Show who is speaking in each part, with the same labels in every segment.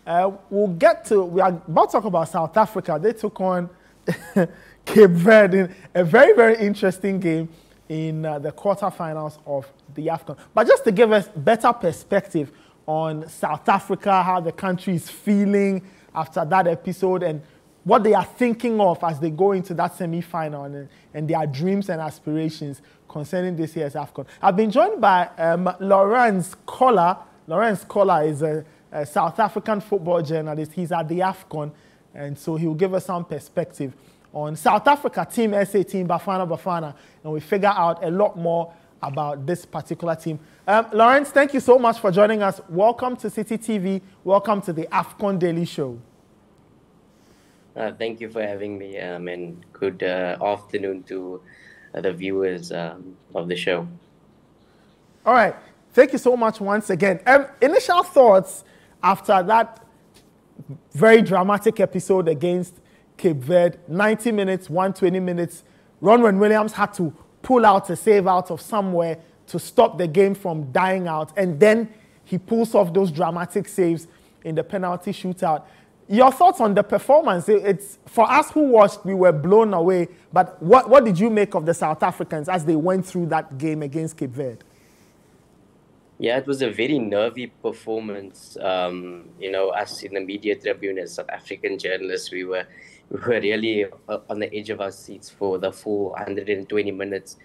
Speaker 1: We are about to talk about South Africa. They took on Cape Verde in a very, very interesting game in the quarterfinals of the AFCON. But just to give us better perspective on South Africa, how the country is feeling after that episode and what they are thinking of as they go into that semi-final and their dreams and aspirations concerning this year's AFCON. I've been joined by Lorenz Köhler. Lorenz Köhler is a South African football journalist. He's at the AFCON, and so he'll give us some perspective on South Africa, Team SA, Team Bafana, and we figure out a lot more about this particular team. Lorenz, thank you so much for joining us. Welcome to Citi TV. Welcome to the AFCON Daily Show.
Speaker 2: Thank you for having me, and good afternoon to the viewers of the show.
Speaker 1: All right. Thank you so much once again. Initial thoughts after that very dramatic episode against Cape Verde, 90 minutes, 120 minutes. Ronwen Williams had to pull out a save out of somewhere to stop the game from dying out. And then he pulls off those dramatic saves in the penalty shootout. Your thoughts on the performance? It's for us who watched, we were blown away. But what did you make of the South Africans as they went through that game against Cape Verde?
Speaker 2: Yeah, it was a very nervy performance. Us in the media tribune as South African journalists, we were really on the edge of our seats for the full 120 minutes.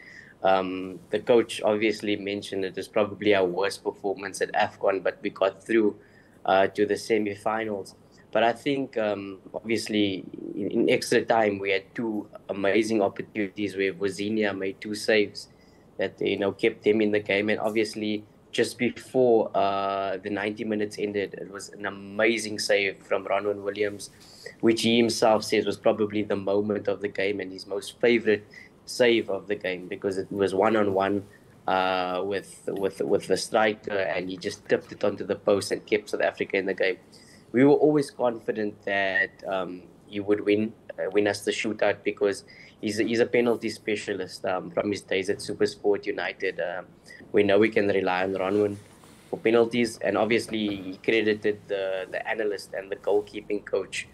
Speaker 2: The coach obviously mentioned it was probably our worst performance at AFCON, but we got through to the semi-finals. But I think, obviously, in extra time, we had two amazing opportunities where Vozinha made two saves that, kept them in the game. And obviously, just before the 90 minutes ended, it was an amazing save from Ronwen Williams, which he himself says was probably the moment of the game and his most favorite save of the game, because it was one-on-one with the striker, and he just tipped it onto the post and kept South Africa in the game. We were always confident that he would win us the shootout, because he's a penalty specialist from his days at SuperSport United. We know we can rely on Ronwen for penalties, and obviously he credited the analyst and the goalkeeping coach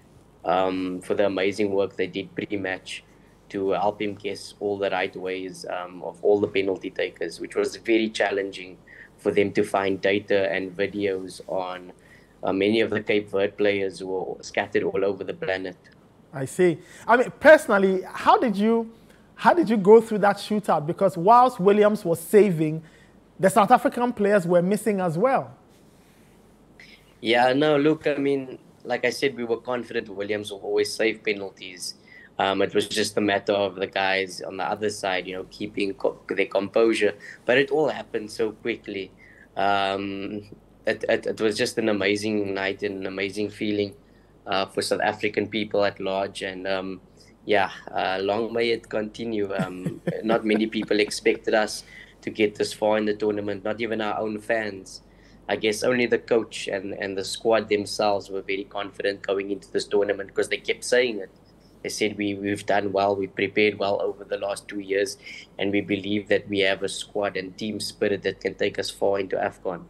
Speaker 2: for the amazing work they did pre-match to help him guess all the right ways of all the penalty takers, which was very challenging for them to find data and videos on many of the Cape Verde players who were scattered all over the planet.
Speaker 1: I see. I mean, personally, how did you go through that shootout? Because whilst Williams was saving, the South African players were missing as well.
Speaker 2: Yeah, no, look, I mean, like I said, we were confident Williams will always save penalties. It was just a matter of the guys on the other side, keeping their composure. But it all happened so quickly. It was just an amazing night and an amazing feeling for South African people at large. And long may it continue. Not many people expected us to get this far in the tournament, not even our own fans. I guess only the coach and the squad themselves were very confident going into this tournament, because they kept saying it. They said we've done well, we prepared well over the last 2 years, and we believe that we have a squad and team spirit that can take us far into AFCON.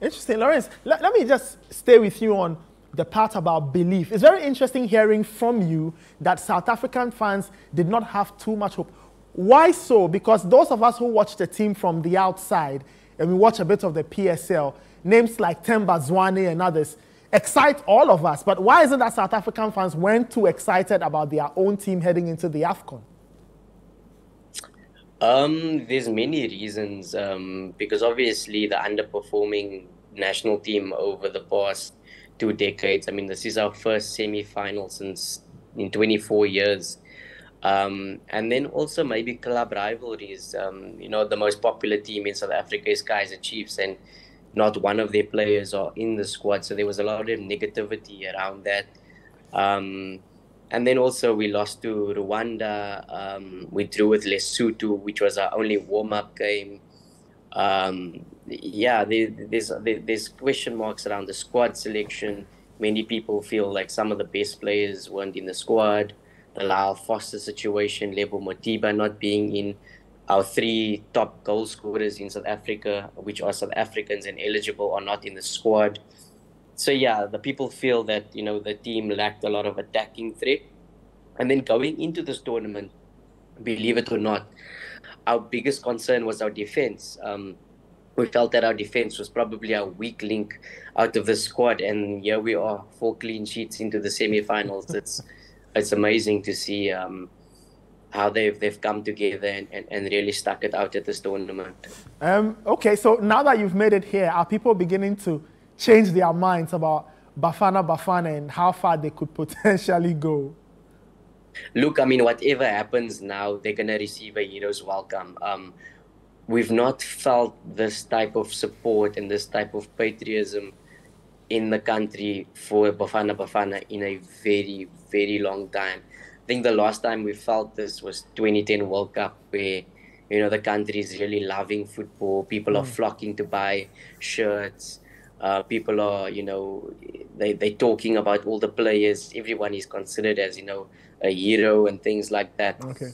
Speaker 1: Interesting. Lorenz, let me just stay with you on the part about belief. It's very interesting hearing from you that South African fans did not have too much hope. Why so? Because those of us who watch the team from the outside, and we watch a bit of the PSL, names like Themba Zwane and others excite all of us. But why is it that South African fans weren't too excited about their own team heading into the AFCON?
Speaker 2: There's many reasons, because obviously the underperforming national team over the past 2 decades. I mean, this is our first semi-final in 24 years. And then also maybe club rivalries. The most popular team in South Africa is Kaizer Chiefs, and not one of their players are in the squad. So there was a lot of negativity around that. And then also we lost to Rwanda. We drew with Lesotho, which was our only warm-up game. There's question marks around the squad selection. Many people feel like some of the best players weren't in the squad. The Lyle Foster situation, Lebo Motiba not being in. Our 3 top goal scorers in South Africa, which are South Africans and eligible, are not in the squad. So yeah, the people feel that, you know, the team lacked a lot of attacking threat. And then going into this tournament, believe it or not, our biggest concern was our defense. We felt that our defense was probably our weak link out of the squad, and here we are, 4 clean sheets into the semi-finals. It's amazing to see how they've come together and really stuck it out at this tournament.
Speaker 1: Okay, so now that you've made it here, are people beginning to change their minds about Bafana and how far they could potentially go?
Speaker 2: Look, I mean, whatever happens now, they're going to receive a hero's welcome. We've not felt this type of support and this type of patriotism in the country for Bafana in a very, very long time. I think the last time we felt this was 2010 World Cup, where, you know, the country is really loving football. People are flocking to buy shirts. People are, you know, they're talking about all the players. Everyone is considered as, you know, a hero and things like that.
Speaker 1: Okay.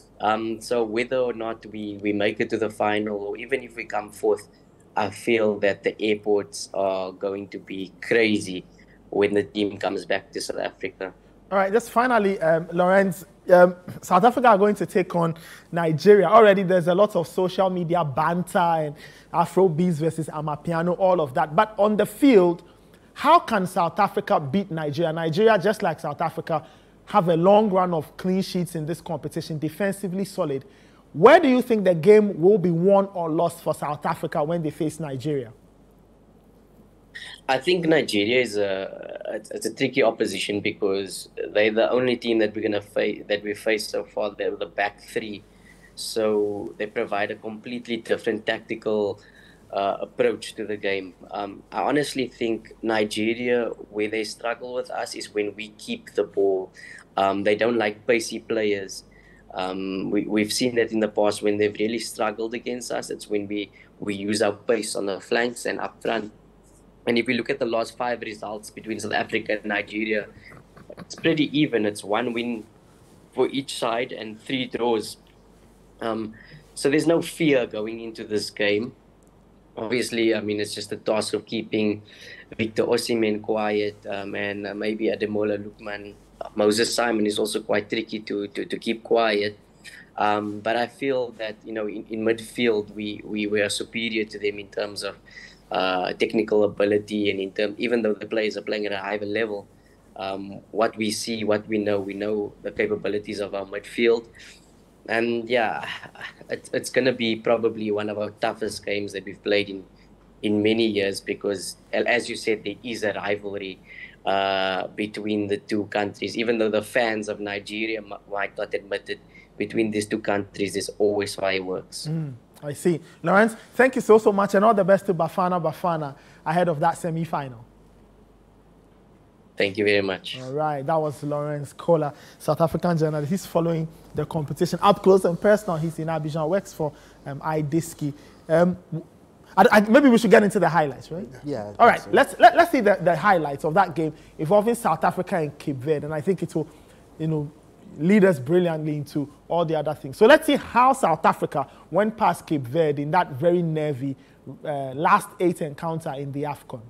Speaker 2: So whether or not we make it to the final, or even if we come fourth, I feel that the airports are going to be crazy when the team comes back to South Africa.
Speaker 1: All right, just finally, Lorenz, South Africa are going to take on Nigeria. Already there's a lot of social media banter and Afrobeats versus Amapiano, all of that. But on the field, how can South Africa beat Nigeria? Nigeria, just like South Africa, have a long run of clean sheets in this competition, defensively solid. Where do you think the game will be won or lost for South Africa when they face Nigeria?
Speaker 2: I think Nigeria is it's a tricky opposition because they're the only team that we're gonna face we faced so far. They're the back three, so they provide a completely different tactical approach to the game. I honestly think Nigeria, where they struggle with us, is when we keep the ball. They don't like pacey players. We've seen that in the past when they've really struggled against us. It's when we use our pace on the flanks and up front. And if we look at the last 5 results between South Africa and Nigeria, it's pretty even. It's 1 win for each side and 3 draws. So there's no fear going into this game. Obviously, I mean, it's just a task of keeping Victor Osimhen quiet, and maybe Ademola Lookman. Moses Simon is also quite tricky to keep quiet. But I feel that, you know, in midfield, we were superior to them in terms of technical ability, and even though the players are playing at a higher level, what we see, what we know the capabilities of our midfield. And yeah, it's going to be probably one of our toughest games that we've played in many years, because, as you said, there is a rivalry between the two countries. Even though the fans of Nigeria might not admit it, between these two countries, there's always fireworks.
Speaker 1: I see. Lorenz, thank you so much, and all the best to Bafana ahead of that semi-final.
Speaker 2: Thank you very much.
Speaker 1: All right, that was Lorenz Köhler, South African journalist. He's following the competition up close and personal. He's in Abidjan, works for iDiski. Maybe we should get into the highlights, right?
Speaker 3: Yeah.
Speaker 1: All right, so let's see the highlights of that game involving South Africa and Cape Verde, and I think it will, you know, lead us brilliantly into all the other things. So let's see how South Africa went past Cape Verde in that very nervy last 8 encounter in the AFCON.